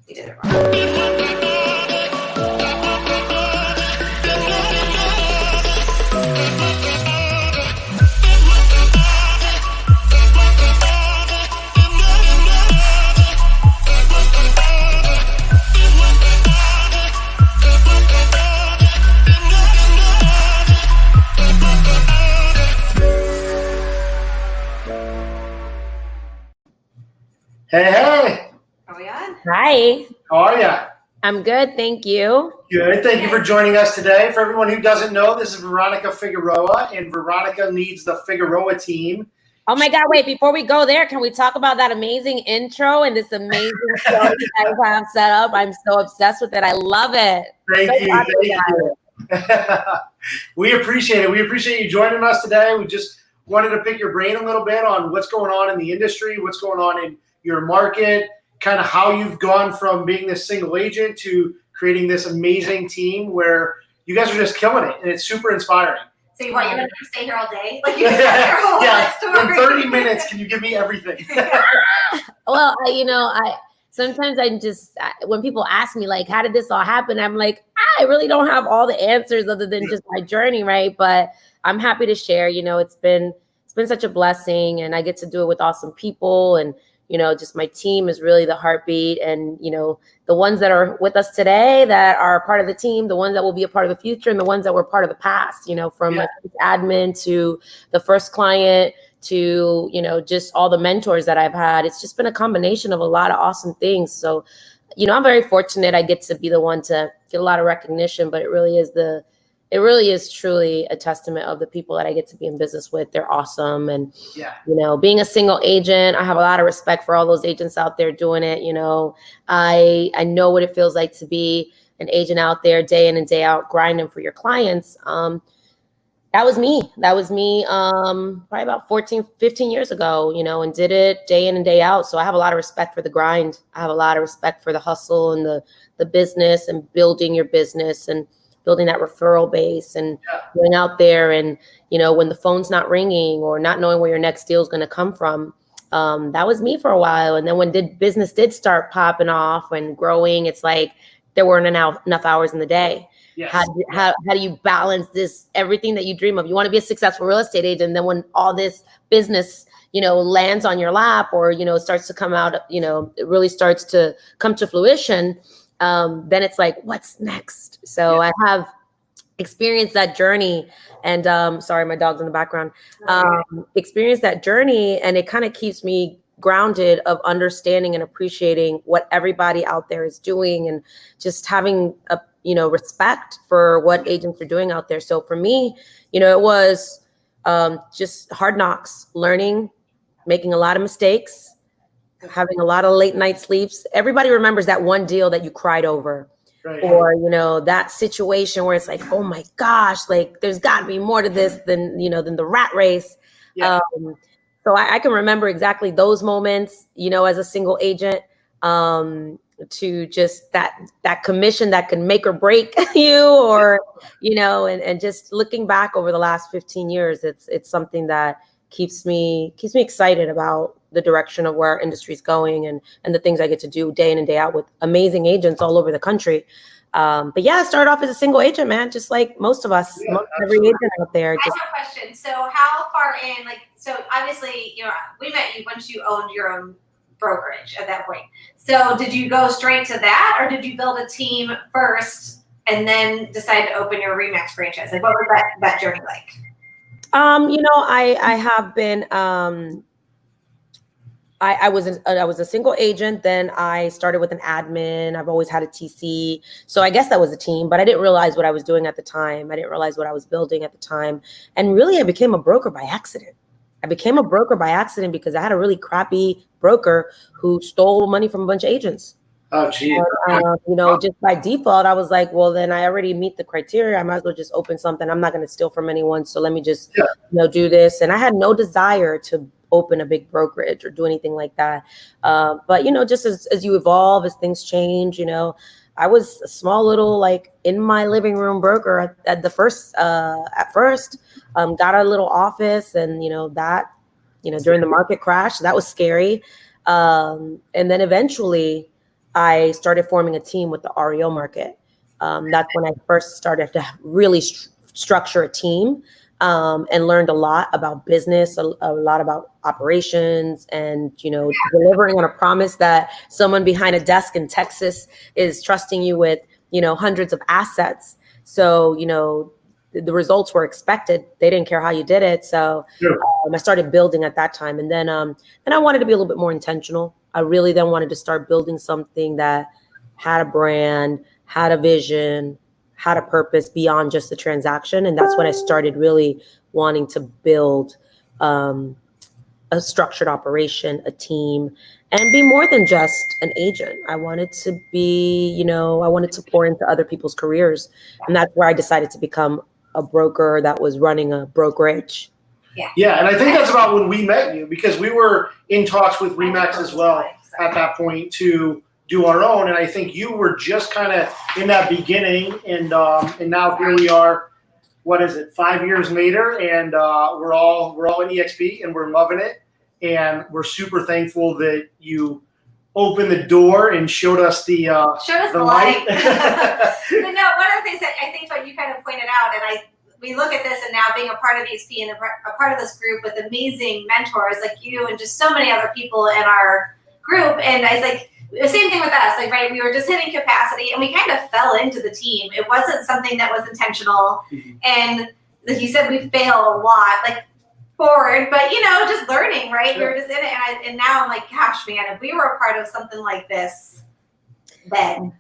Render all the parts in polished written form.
We did it wrong. Hey. Are we on? Hi. How are you? I'm good, thank you. Good. Thank you for joining us today. For everyone who doesn't know, this is Veronica Figueroa, and Veronica leads the Figueroa team. Oh my God, wait, before we go there, can we talk about that amazing intro and this amazing show you guys have set up? I'm so obsessed with it. I love it. Thank you. We appreciate it. We appreciate you joining us today. We just wanted to pick your brain a little bit on what's going on in the industry, what's going on in your market, kind of how you've gone from being this single agent to creating this amazing team where you guys are just killing it, and it's super inspiring. So you want to stay here all day? Like you stay your whole life story. In 30 minutes, can you give me everything? Well, sometimes when people ask me like, how did this all happen? I'm like, I really don't have all the answers other than just my journey, right? But I'm happy to share. It's been such a blessing, and I get to do it with awesome people, and just my team is really the heartbeat, and the ones that are with us today that are part of the team, the ones that will be a part of the future, and the ones that were part of the past, from my first admin to the first client to, just all the mentors that I've had. It's just been a combination of a lot of awesome things. So, I'm very fortunate. I get to be the one to get a lot of recognition, but it really is truly a testament of the people that I get to be in business with. They're awesome. And, being a single agent, I have a lot of respect for all those agents out there doing it. I know what it feels like to be an agent out there day in and day out, grinding for your clients. That was me probably about 15 years ago, and did it day in and day out. So I have a lot of respect for the grind. I have a lot of respect for the hustle and the business and building your business and building that referral base and going out there and, when the phone's not ringing or not knowing where your next deal is going to come from. That was me for a while. And then when business did start popping off and growing, it's like there weren't enough hours in the day. Yes. How do you balance this, everything that you dream of? You want to be a successful real estate agent. And then when all this business, lands on your lap or, starts to come out, it really starts to come to fruition. Then it's like, what's next? So I have experienced that journey, and sorry, my dog's in the background. Experienced that journey, and it kind of keeps me grounded of understanding and appreciating what everybody out there is doing, and just having a respect for what agents are doing out there. So for me, it was just hard knocks, learning, making a lot of mistakes, having a lot of late night sleeps. Everybody remembers that one deal that you cried over, right? Or, that situation where it's like, oh my gosh, like there's gotta be more to this than the rat race. Yeah. So I can remember exactly those moments, as a single agent, to just that commission that can make or break you, or, and just looking back over the last 15 years, it's something that keeps me excited about the direction of where our industry is going and the things I get to do day in and day out with amazing agents all over the country. But yeah, I started off as a single agent, man, just like most of us, every agent out there. I have a question. So how far in, so obviously, we met you once you owned your own brokerage at that point. So did you go straight to that, or did you build a team first and then decide to open your RE/MAX franchise? Like, what was that journey like? I have been, I was a single agent. Then I started with an admin. I've always had a TC. So I guess that was a team, but I didn't realize what I was doing at the time. I didn't realize what I was building at the time. And really, I became a broker by accident. Because I had a really crappy broker who stole money from a bunch of agents. Oh, geez. Just by default, I was like, well, then I already meet the criteria. I might as well just open something. I'm not going to steal from anyone. So let me just, do this. And I had no desire to open a big brokerage or do anything like that. But, just as you evolve, as things change, I was a small little, in my living room broker at first, got a little office, and, during the market crash, that was scary. And then eventually, I started forming a team with the REO market. That's when I first started to really structure a team, and learned a lot about business, a lot about operations, and, delivering on a promise that someone behind a desk in Texas is trusting you with, hundreds of assets. So, the results were expected. They didn't care how you did it. So I started building at that time. And then I wanted to be a little bit more intentional. I really then wanted to start building something that had a brand, had a vision, had a purpose beyond just the transaction. And that's when I started really wanting to build a structured operation, a team, and be more than just an agent. I wanted to be, I wanted to pour into other people's careers. And that's where I decided to become a broker that was running a brokerage. Yeah, and I think that's about when we met you, because we were in talks with Remax as well at that point to do our own. And I think you were just kind of in that beginning, and now here we are. What is it? 5 years later, and we're all in EXP, and we're loving it, and we're super thankful that you opened the door and showed us the light. But no, one of the things that I think what you kind of pointed out, and we look at this, and now being a part of EXP and a part of this group with amazing mentors like you and just so many other people in our group, and I was like, the same thing with us, like, right, we were just hitting capacity and we kind of fell into the team. It wasn't something that was intentional. And like you said, we failed a lot, like forward, but just learning, right? We were just in it. And now I'm like, gosh, man, if we were a part of something like this, then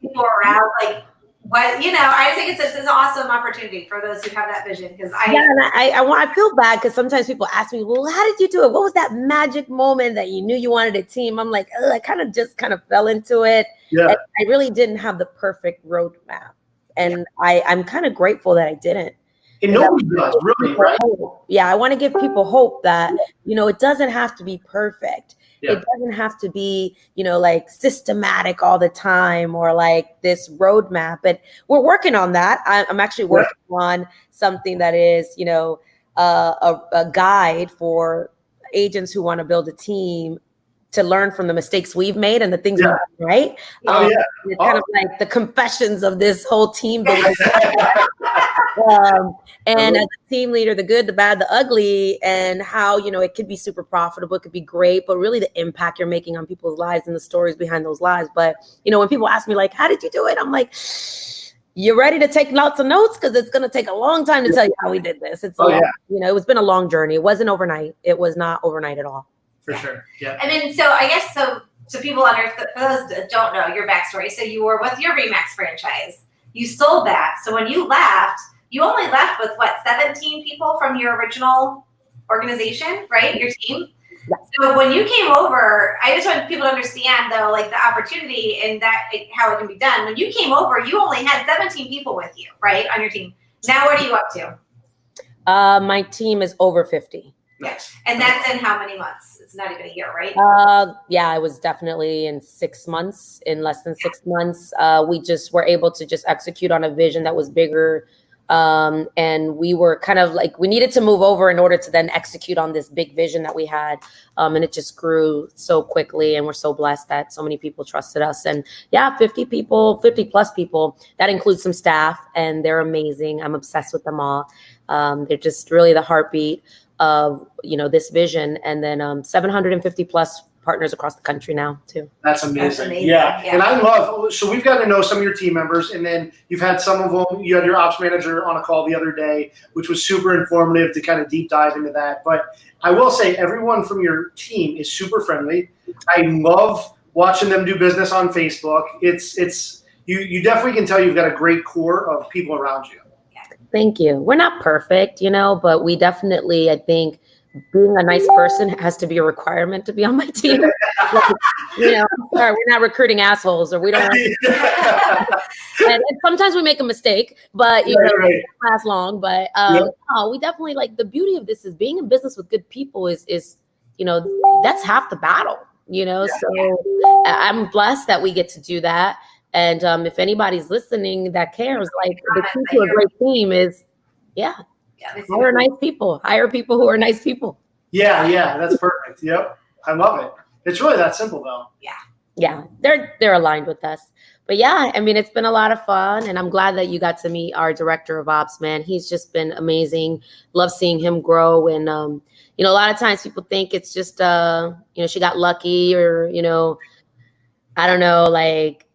people around, like, what, I think it's an awesome opportunity for those who have that vision. Because I feel bad because sometimes people ask me, well, how did you do it? What was that magic moment that you knew you wanted a team? I'm like, I kind of fell into it. Yeah. And I really didn't have the perfect roadmap. And I'm kind of grateful that I didn't. And nobody does, really, right? Yeah, I want to give people hope that, it doesn't have to be perfect. Yeah. It doesn't have to be, like systematic all the time or like this roadmap. But we're working on that. I'm actually working on something that is, a guide for agents who want to build a team to learn from the mistakes we've made and the things we've done right. It's kind of like the confessions of this whole team building. And as a team leader, the good, the bad, the ugly, and how, it could be super profitable, it could be great, but really the impact you're making on people's lives and the stories behind those lives. But, when people ask me like, how did you do it? I'm like, you ready to take lots of notes? Because it's going to take a long time to tell you how we did this. It's it's been a long journey. It wasn't overnight. It was not overnight at all. For sure. Yeah. I mean, so I guess so people for those that don't know your backstory. So you were with your Remax franchise. You sold that. So when you left, you only left with 17 people from your original organization, right? Your team. Yes. So when you came over, I just want people to understand though, like the opportunity and how it can be done. When you came over, you only had 17 people with you, right, on your team. Now what are you up to? My team is over 50. Yes. And that's in how many months? It's not even a year, right? I was definitely in 6 months, in less than 6 months. We just were able to just execute on a vision that was bigger. And we were kind of like, we needed to move over in order to then execute on this big vision that we had. And it just grew so quickly, and we're so blessed that so many people trusted us. And 50 plus people, that includes some staff, and they're amazing. I'm obsessed with them all. They're just really the heartbeat of, this vision. And then 750 plus partners across the country now too. That's amazing. Yeah. And I love, so we've gotten to know some of your team members, and then you've had some of them, you had your ops manager on a call the other day, which was super informative to kind of deep dive into that. But I will say everyone from your team is super friendly. I love watching them do business on Facebook. It's you definitely can tell you've got a great core of people around you. Thank you. We're not perfect, but we definitely, I think, being a nice person has to be a requirement to be on my team. I'm sorry, we're not recruiting assholes, or we don't. And sometimes we make a mistake, but it doesn't last long. But we definitely, like, the beauty of this is being in business with good people is that's half the battle. So I'm blessed that we get to do that. And if anybody's listening that cares, like, the key to a great team is, hire nice people. Hire people who are nice people. Yeah, that's perfect. Yep. I love it. It's really that simple, though. Yeah. Yeah, they're aligned with us. But yeah, I mean, it's been a lot of fun, and I'm glad that you got to meet our director of ops, man. He's just been amazing. Love seeing him grow. And a lot of times people think it's just she got lucky, or I don't know, like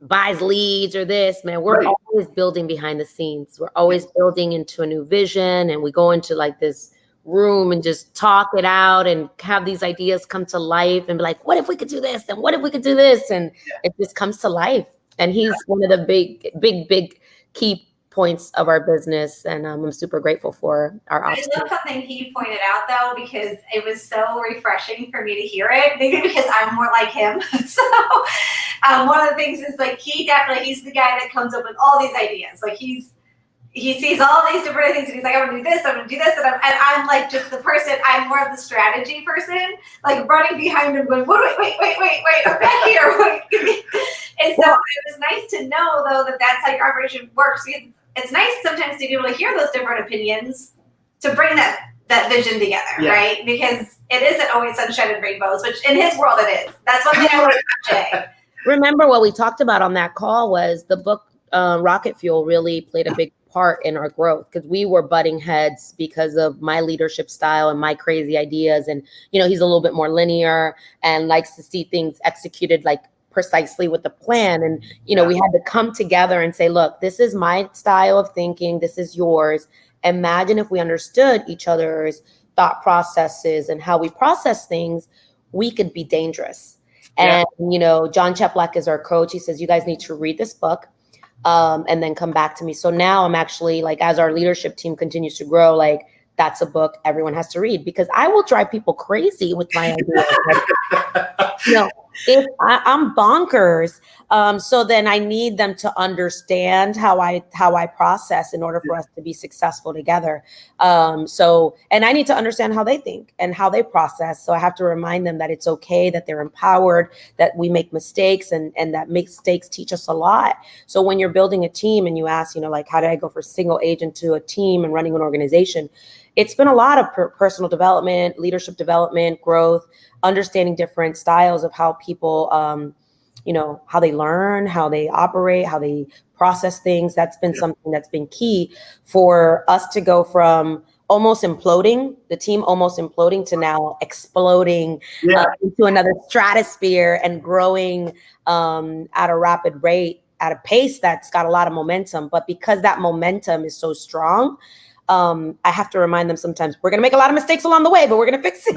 buys leads or this. Man, we're Right. always building behind the scenes. We're always building into a new vision, and we go into like this room and just talk it out and have these ideas come to life and be like, what if we could do this? And what if we could do this? And it just comes to life. And he's one of the big key points of our business. And I'm super grateful for our ops. I love something he pointed out though, because it was so refreshing for me to hear it, maybe because I'm more like him. So one of the things is like, he's the guy that comes up with all these ideas. Like he sees all these different things and he's like, I'm gonna do this, I'm gonna do this. And I'm like just the person, I'm more of the strategy person, like running behind him going, wait, I'm back here. And so it was nice to know though that that's how your operation works. Because it's nice sometimes to be able to hear those different opinions to bring that vision together, right? Because it isn't always sunshine and rainbows, which in his world it is. That's one thing I want to say. Remember what we talked about on that call was the book Rocket Fuel really played a big part in our growth, because we were butting heads because of my leadership style and my crazy ideas. And, he's a little bit more linear and likes to see things executed like precisely with the plan. And, we had to come together and say, look, this is my style of thinking. This is yours. Imagine if we understood each other's thought processes and how we process things, we could be dangerous. And, John Cheplack is our coach. He says, you guys need to read this book. And then come back to me. So now I'm actually like, as our leadership team continues to grow, like that's a book everyone has to read, because I will drive people crazy with my ideas. If I'm bonkers. So then I need them to understand how I process in order for us to be successful together. And I need to understand how they think and how they process. So I have to remind them that it's okay, that they're empowered, that we make mistakes, and that mistakes teach us a lot. So when you're building a team and you ask, like, how did I go from single agent to a team and running an organization? It's been a lot of personal development, leadership development, growth, understanding different styles of how people, how they learn, how they operate, how they process things. That's been something that's been key for us to go from almost imploding, the team almost imploding, to now exploding into another stratosphere and growing at a rapid rate, at a pace that's got a lot of momentum. But because that momentum is so strong, I have to remind them sometimes we're going to make a lot of mistakes along the way, but we're going to fix it.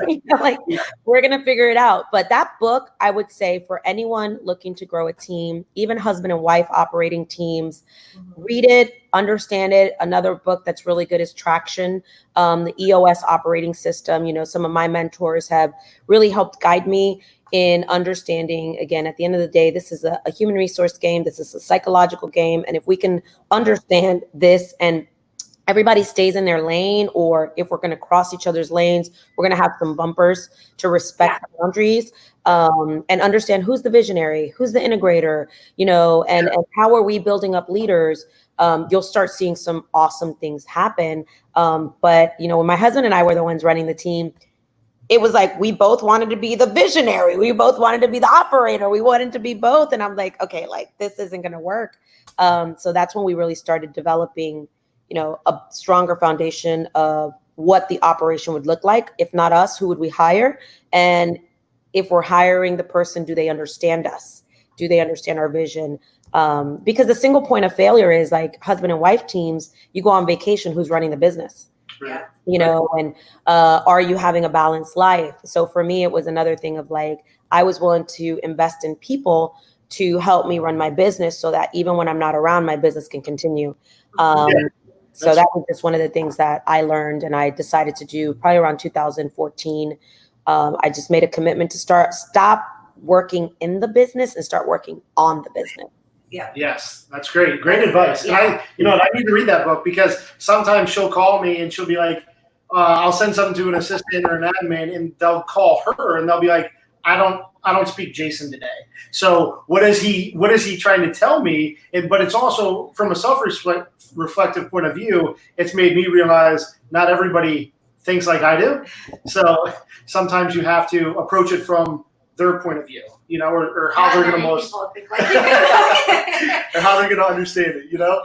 We're going to figure it out. But that book, I would say, for anyone looking to grow a team, even husband and wife operating teams, read it, understand it. Another book that's really good is Traction, the EOS operating system. Some of my mentors have really helped guide me in understanding, again, at the end of the day, this is a human resource game. This is a psychological game. And if we can understand this and everybody stays in their lane, or if we're going to cross each other's lanes, we're going to have some bumpers to respect the boundaries, and understand who's the visionary, who's the integrator, and how are we building up leaders. You'll start seeing some awesome things happen. But when my husband and I were the ones running the team, it was like we both wanted to be the visionary. We both wanted to be the operator. We wanted to be both. And I'm like, okay, like this isn't going to work. So that's when we really started developing a stronger foundation of what the operation would look like. If not us, who would we hire? And if we're hiring the person, do they understand us? Do they understand our vision? Because the single point of failure is like husband and wife teams, you go on vacation, who's running the business? And are you having a balanced life? So for me, it was another thing of like, I was willing to invest in people to help me run my business so that even when I'm not around, my business can continue. So that was just one of the things that I learned and I decided to do probably around 2014. I just made a commitment to stop working in the business and start working on the business. Yeah. Yes, that's great. Great advice. And I need to read that book, because sometimes she'll call me and she'll be like, I'll send something to an assistant or an admin, and they'll call her and they'll be like, I don't speak Jason today. So what is he trying to tell me? But it's also from a self-reflective point of view, it's made me realize not everybody thinks like I do. So sometimes you have to approach it from their point of view, you know, or how they're going to most, or how they're going to understand it, you know?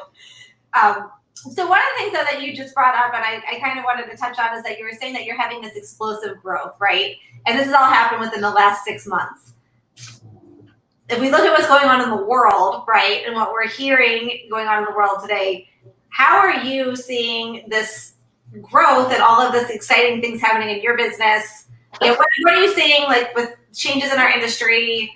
So one of the things that you just brought up, and I kind of wanted to touch on, is that you were saying that you're having this explosive growth, right? And this has all happened within the last 6 months. If we look at what's going on in the world, right, and what we're hearing going on in the world today, how are you seeing this growth and all of this exciting things happening in your business? You know, what are you seeing, like, with changes in our industry?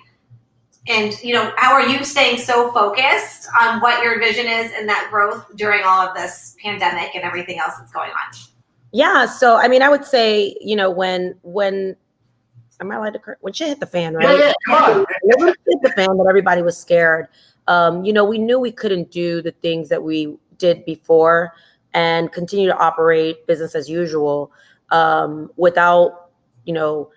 And, you know, how are you staying so focused on what your vision is and that growth during all of this pandemic and everything else that's going on? Yeah. So, I mean, I would say, you know, when am I allowed to when shit hit the fan, right? Yeah, come on. When it hit the fan, that everybody was scared. You know, we knew we couldn't do the things that we did before and continue to operate business as usual without, you know,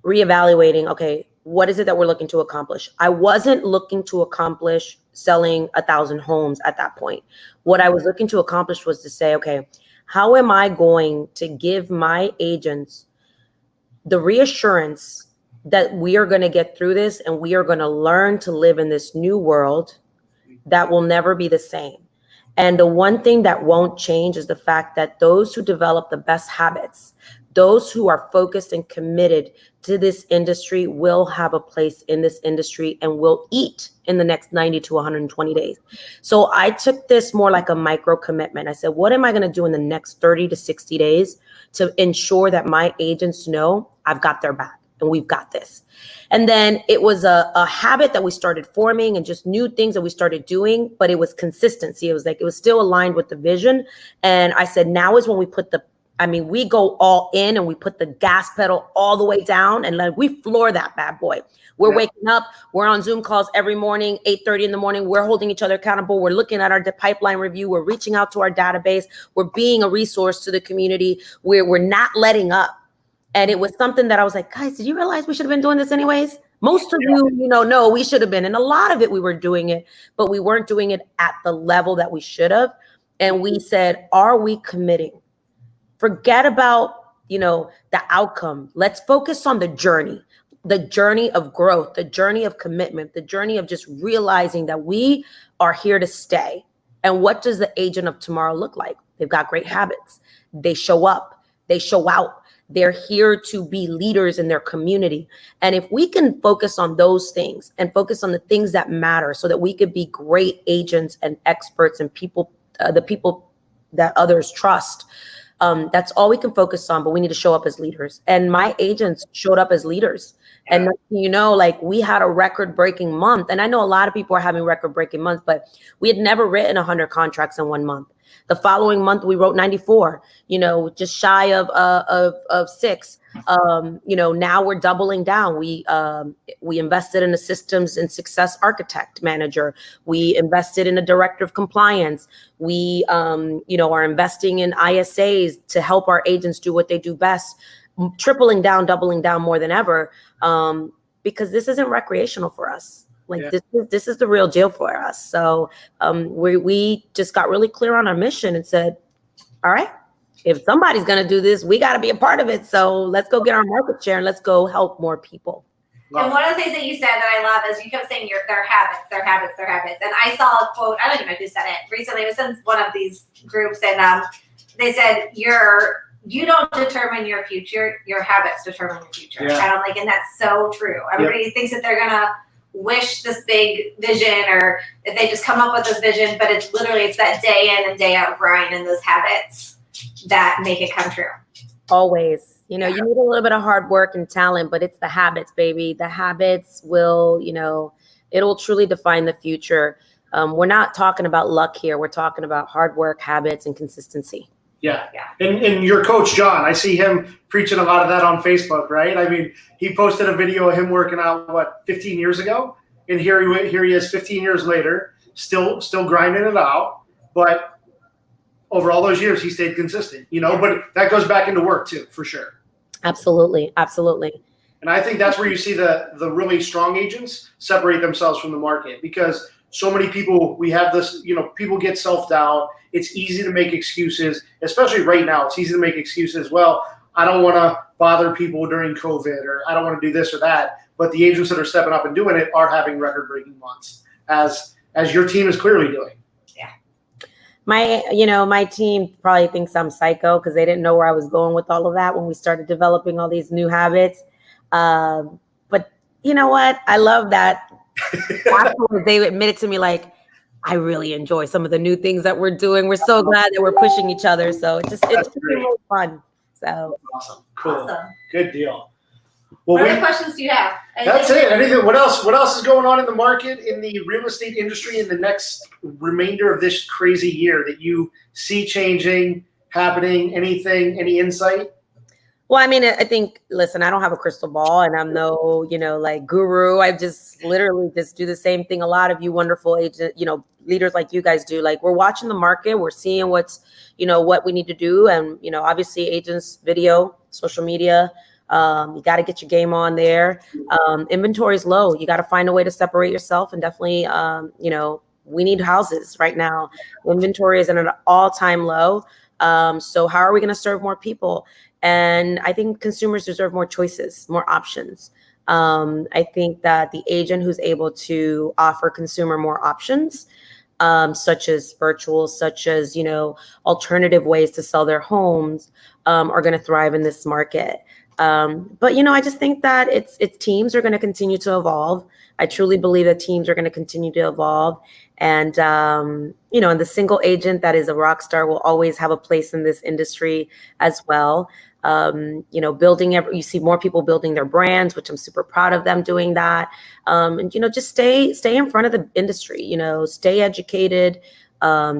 reevaluating, okay, what is it that we're looking to accomplish? I wasn't looking to accomplish selling 1,000 homes at that point. What I was looking to accomplish was to say, okay, how am I going to give my agents the reassurance that we are going to get through this and we are going to learn to live in this new world that will never be the same. And the one thing that won't change is the fact that those who develop the best habits, those who are focused and committed to this industry will have a place in this industry and will eat in the next 90 to 120 days. So I took this more like a micro commitment. I said, what am I going to do in the next 30 to 60 days to ensure that my agents know I've got their back and we've got this? And then it was a habit that we started forming and just new things that we started doing, but it was consistency. It was like, it was still aligned with the vision. And I said, now is when we put we go all in and we put the gas pedal all the way down and like we floor that bad boy. We're waking up. We're on Zoom calls every morning, 8:30 in the morning. We're holding each other accountable. We're looking at our pipeline review. We're reaching out to our database. We're being a resource to the community. We're not letting up. And it was something that I was like, guys, did you realize we should have been doing this anyways? Most of you, no, we should have been. And a lot of it, we were doing it, but we weren't doing it at the level that we should have. And we said, are we committing? Forget about, the outcome. Let's focus on the journey of growth, the journey of commitment, the journey of just realizing that we are here to stay. And what does the agent of tomorrow look like? They've got great habits. They show up. They show out. They're here to be leaders in their community. And if we can focus on those things and focus on the things that matter so that we could be great agents and experts and people, the people that others trust, that's all we can focus on, but we need to show up as leaders. And my agents showed up as leaders. And we had a record-breaking month. And I know a lot of people are having record-breaking months, but we had never written 100 contracts in 1 month. The following month, we wrote 94, just shy of 6. Now we're doubling down. We invested in a systems and success architect manager. We invested in a director of compliance. We, are investing in ISAs to help our agents do what they do best, tripling down, doubling down more than ever, because this isn't recreational for us. This is the real deal for us. So we just got really clear on our mission and said, all right, if somebody's going to do this, we got to be a part of it. So let's go get our market share and let's go help more people. And one of the things that you said that I love is you kept saying their habits. And I saw a quote, I don't even know who said it recently. It was in one of these groups. And they said, you don't determine your future, your habits determine your future. Yeah. And that's so true. Everybody thinks that they're going to wish this big vision or if they just come up with this vision, but it's that day in and day out grind and those habits that make it come true. Always. You need a little bit of hard work and talent, but it's the habits, baby. The habits will, it'll truly define the future. We're not talking about luck here. We're talking about hard work, habits, and consistency. Yeah. And your coach, John, I see him preaching a lot of that on Facebook, right? I mean, he posted a video of him working out, 15 years ago? And here he is 15 years later, still grinding it out. But over all those years, he stayed consistent, but that goes back into work too, for sure. Absolutely. And I think that's where you see the really strong agents separate themselves from the market, because so many people, we have this, people get self-doubt. It's easy to make excuses, especially right now. It's easy to make excuses. Well, I don't want to bother people during COVID, or I don't want to do this or that. but the agents that are stepping up and doing it are having record-breaking months, as your team is clearly doing. My team probably thinks I'm psycho because they didn't know where I was going with all of that when we started developing all these new habits. But you know what? I love that. Afterwards, they admitted to me, like, I really enjoy some of the new things that we're doing. We're so glad that we're pushing each other. So it's just really fun. So Awesome. Cool. Awesome. Good deal. What Well, other questions do you have? that's it. Anything? What else is going on in the market, in the real estate industry, in the next remainder of this crazy year that you see changing, happening? Anything? Any insight? well, I mean, I think, listen, I don't have a crystal ball and I'm no, like guru. I just literally just do the same thing a lot of you wonderful agent, leaders like you guys do. Like, we're watching the market, we're seeing what we need to do. And, obviously agents, video, social media, you got to get your game on there. Inventory is low. You got to find a way to separate yourself, and definitely, we need houses right now. Inventory is at an all-time low. So how are we going to serve more people? And I think consumers deserve more choices, more options. I think that the agent who's able to offer consumer more options, such as virtual, such as, alternative ways to sell their homes, are going to thrive in this market. But, I just think that it's teams are going to continue to evolve. I truly believe that teams are going to continue to evolve. And, and the single agent that is a rock star will always have a place in this industry as well. You see more people building their brands, which I'm super proud of them doing that. And, just stay in front of the industry, stay educated,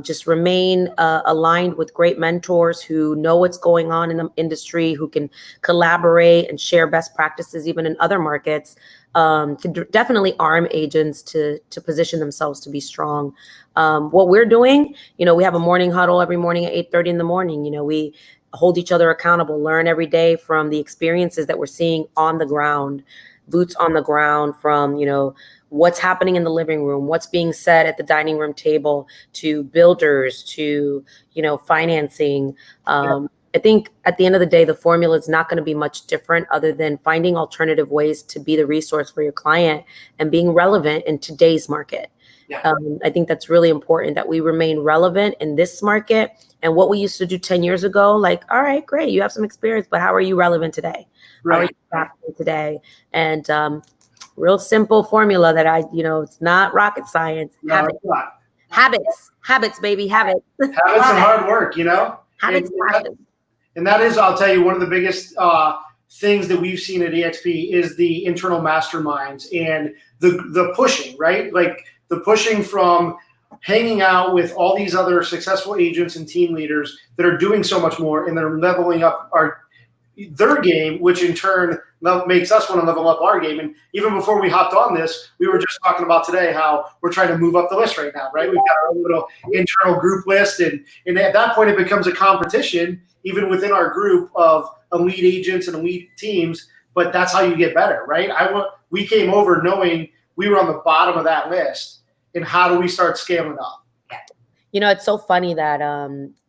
just remain aligned with great mentors who know what's going on in the industry, who can collaborate and share best practices, even in other markets, to definitely arm agents to position themselves to be strong. What we're doing, we have a morning huddle every morning at 8:30 in the morning. We hold each other accountable, learn every day from the experiences that we're seeing on the ground, boots on the ground, from, what's happening in the living room, what's being said at the dining room table, to builders, to, financing. I think at the end of the day, the formula is not going to be much different other than finding alternative ways to be the resource for your client and being relevant in today's market. Yeah. I think that's really important that we remain relevant in this market. And what we used to do 10 years ago, like, all right, great, you have some experience, but how are you relevant today? Right. How are you adapting today? And real simple formula that it's not rocket science. No, it's not. Habits, baby, habits. Habits and hard work, Habits, and that is, I'll tell you, one of the biggest things that we've seen at EXP is the internal masterminds and the pushing, right? Like the pushing from hanging out with all these other successful agents and team leaders that are doing so much more, and they're leveling up their game, which in turn makes us want to level up our game. And even before we hopped on this, we were just talking about today how we're trying to move up the list right now, right? We've got our own little internal group list, and at that point it becomes a competition even within our group of elite agents and elite teams. But that's how you get better, right? We came over knowing we were on the bottom of that list, and how do we start scaling up? It's so funny that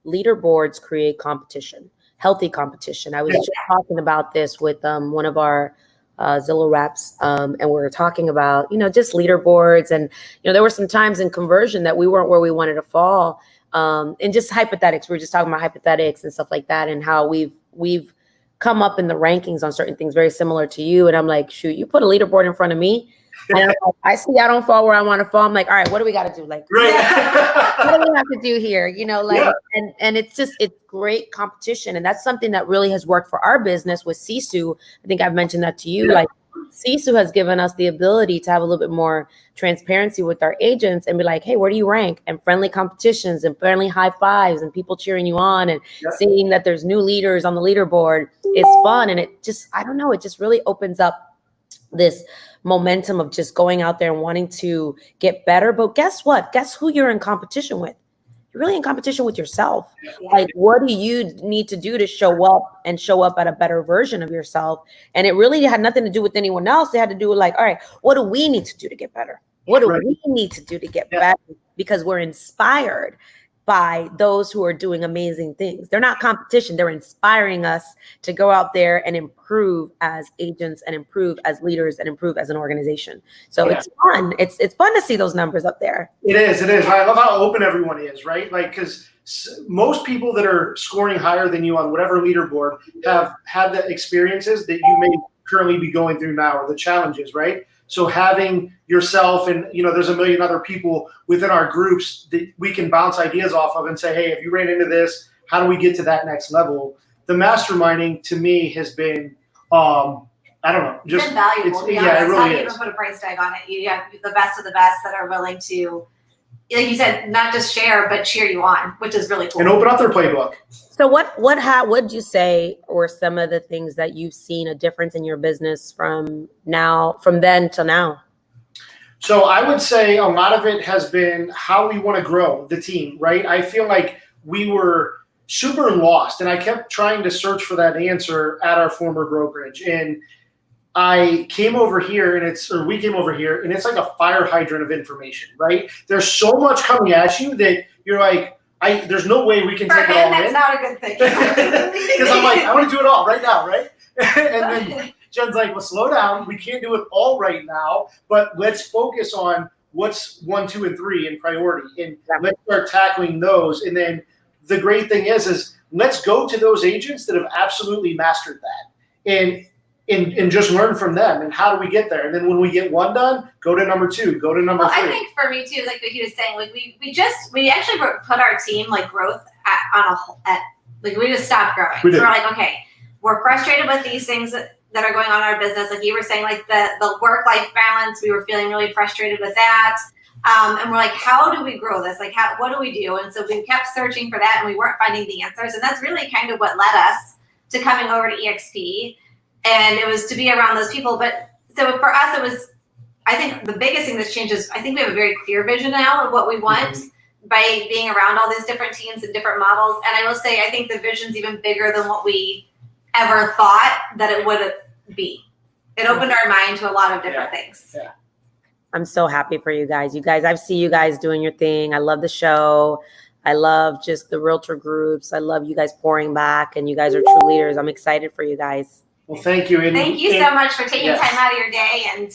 leaderboards create competition, healthy competition. I was just talking about this with one of our Zillow reps, and we were talking about, just leaderboards. And, there were some times in conversion that we weren't where we wanted to fall. And just hypothetics. We were just talking about hypothetics and stuff like that, and how we've come up in the rankings on certain things very similar to you. And I'm like, shoot, you put a leaderboard in front of me, and I'm like, I see I don't fall where I want to fall. I'm like, all right, what do we got to do? Like, what do we have to do here? And it's great competition. And that's something that really has worked for our business with Sisu. I think I've mentioned that to you. Yeah. Like, Sisu has given us the ability to have a little bit more transparency with our agents and be like, hey, where do you rank? And friendly competitions and friendly high fives and people cheering you on, and seeing that there's new leaders on the leaderboard is fun. And it just, I don't know, it just really opens up this momentum of just going out there and wanting to get better. But guess what? Guess who you're in competition with? You're really in competition with yourself. Like, what do you need to do to show up at a better version of yourself? And it really had nothing to do with anyone else. It had to do with, like, all right, what do we need to do to get better? What do we need to do to get better? Because we're inspired. by those who are doing amazing things. They're not competition. They're inspiring us to go out there and improve as agents and improve as leaders and improve as an organization. So it's fun. It's fun to see those numbers up there. It is. I love how open everyone is, right? Like, because most people that are scoring higher than you on whatever leaderboard have had the experiences that you may currently be going through now, or the challenges, right? So having yourself and, there's a million other people within our groups that we can bounce ideas off of and say, hey, if you ran into this, how do we get to that next level? The masterminding to me has been, I don't know, just been valuable. It really not is. even put a price tag on it. You have the best of the best that are willing to, like you said, not just share, but cheer you on, which is really cool. And open up their playbook. So what'd you say were some of the things that you've seen a difference in your business from then till now? So I would say a lot of it has been how we want to grow the team, right? I feel like we were super lost, and I kept trying to search for that answer at our former brokerage. And we came over here, and it's like a fire hydrant of information, right? There's so much coming at you that you're like, there's no way we can take it all in. That's not a good thing. Because I'm like, I want to do it all right now, right? And then Jen's like, well, slow down. We can't do it all right now, but let's focus on what's 1, 2, and 3 in priority, and let's start tackling those. And then the great thing is let's go to those agents that have absolutely mastered that, and just learn from them. And how do we get there? And then when we get one done, go to number 2, go to number 3. I think for me too, like what he was saying, like we actually put our team like growth we just stopped growing. So we're like, okay, we're frustrated with these things that are going on in our business. Like you were saying, like the work-life balance, we were feeling really frustrated with that. And we're like, how do we grow this? Like, what do we do? And so we kept searching for that, and we weren't finding the answers. And that's really kind of what led us to coming over to EXP. And it was to be around those people. But so for us, it was, I think the biggest thing that's changed is I think we have a very clear vision now of what we want by being around all these different teams and different models. And I will say, I think the vision's even bigger than what we ever thought that it would be. It opened our mind to a lot of different things. Yeah. I'm so happy for you guys. I see you guys doing your thing. I love the show. I love just the realtor groups. I love you guys pouring back, and you guys are true leaders. I'm excited for you guys. Well, thank you. Thank you so much for taking time out of your day and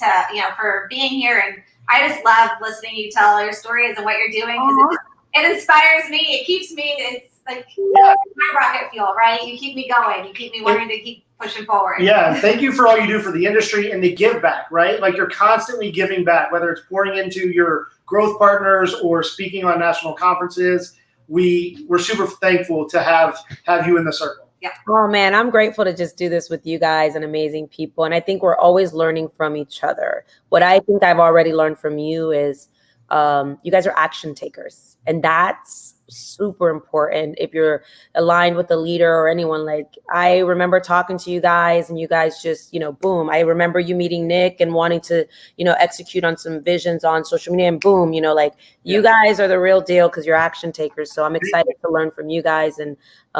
for being here. And I just love listening to you tell all your stories and what you're doing, because it inspires me. It keeps me, it's like my rocket fuel, right? You keep me going. You keep me wanting to keep pushing forward. Yeah. Thank you for all you do for the industry and the give back, right? Like you're constantly giving back, whether it's pouring into your growth partners or speaking on national conferences. We're super thankful to have you in the circle. Yeah. Oh man, I'm grateful to just do this with you guys and amazing people. And I think we're always learning from each other. What I think I've already learned from you is you guys are action takers. And that's super important if you're aligned with the leader or anyone. Like I remember talking to you guys, and you guys just, boom. I remember you meeting Nick and wanting to, execute on some visions on social media, and boom, you guys are the real deal because you're action takers. So I'm excited to learn from you guys, and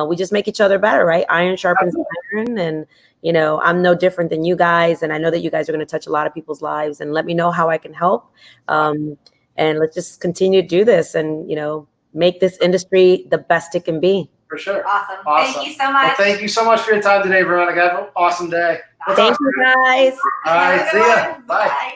we just make each other better, right? Iron sharpens iron, and I'm no different than you guys. And I know that you guys are going to touch a lot of people's lives, and let me know how I can help. And let's just continue to do this and, make this industry the best it can be. For sure. Awesome. Thank you so much. Well, thank you so much for your time today, Veronica. Have an awesome day. Thank you, guys. All right. See ya. Bye. Bye.